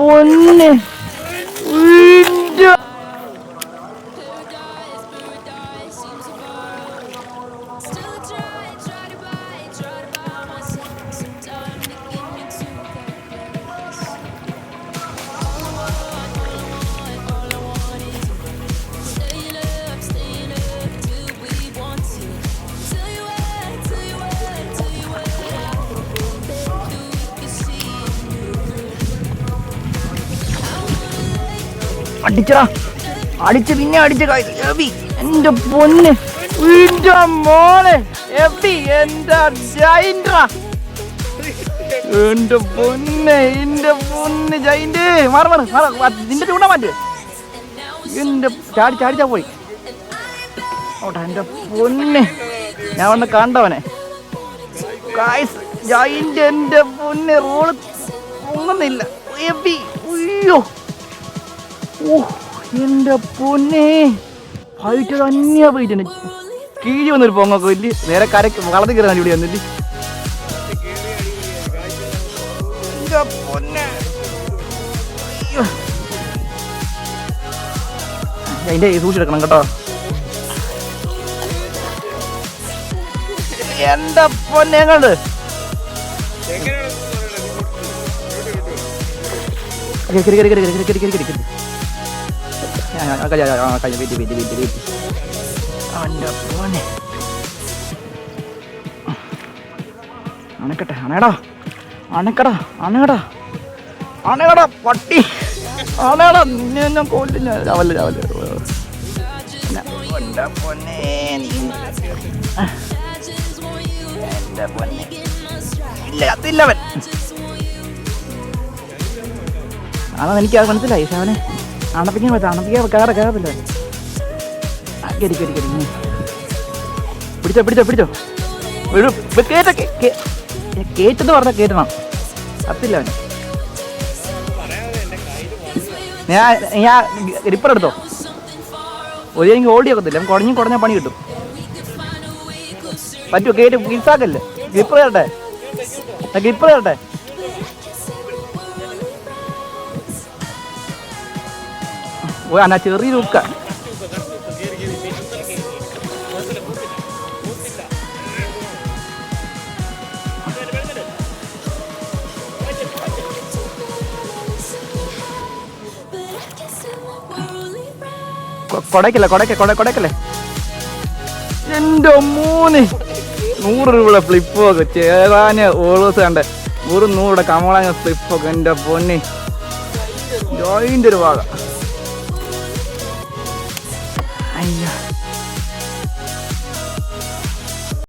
പൊന്നെ അടിച്ചടാ, അടിച്ച് പിന്നെ അടിച്ച എബി, എന്റെ പൊന്ന് എന്റെ മോനെ എബി, എന്റെ ജൈൻട്രാ, എന്റെ പൊന്നെ ജൈന്റ് മാറ നിന്റെ ചൂടാ മാറ്റ്, എന്റെ ചാടിച്ചാ പോയി ഓട്ടാ. എന്റെ പൊന്നെ ഞാൻ വന്ന് കണ്ടവനെ ജൈന്റ്, എന്റെ പൊന്നെ റോള് പൊങ്ങുന്നില്ല എബി. അയ്യോ എന്റെ പൊന്നെ ഫൈറ്റ് തന്നെയാ പോയിട്ടുണ്ട്. കീഴി വന്നൊരു പൊങ്ങൊക്കെ വലിയ നേരെ കരക്ക് വളർത്തി കയറാൻ ഇവിടെ വന്നില്ല. എന്റെ പൊന്നെ അതിന്റെ സൂക്ഷിച്ചെടുക്കണം കേട്ടോ. എന്റെ പൊന്നെ കണ്ട് അണക്കട്ടെ, അണകടാ പട്ടി, അണകടാ നിന്നെ ഞാൻ കൊല്ലില്ല. രാവിലെ എന്റെ പൊന്നെ എന്റെ പൊന്നെ ഇല്ല അതില്ലവൻ. അതാ എനിക്കത് മനസ്സിലായി. പക്ഷെ അവനെ അണപ്പിക്കാൻ കയറത്തില്ല. പിടിച്ചോ കേറ്റെന്ന് പറഞ്ഞാൽ കേട്ടണം. കത്തില്ല അവന്. ഞാൻ റിപ്പർ എടുത്തോ, ഒരു എനിക്ക് ഓടി വെക്കത്തില്ല. കുടഞ്ഞാൽ പണി കിട്ടും. പറ്റുമോ? കേട്ട് ഗിൽസാക്കല്ലേ, ഗ്രിപ്പർ തരട്ടെ. ഓ അന്നാ ചെറിയ ലുക്ക. കൊടക്കല്ലേ എന്റെ മോനെ. 100 രൂപ ഫ്ലിപ്പൊക്കെ ചേരാന് ഓളോസ് കണ്ടേ. 100 കമളാങ്ങ ഫ്ലിപ്പൊക്കെ. എന്റെ പൊന്നെ ജോയിൻ്റെ ഒരു ഭാഗം. അയ്യോ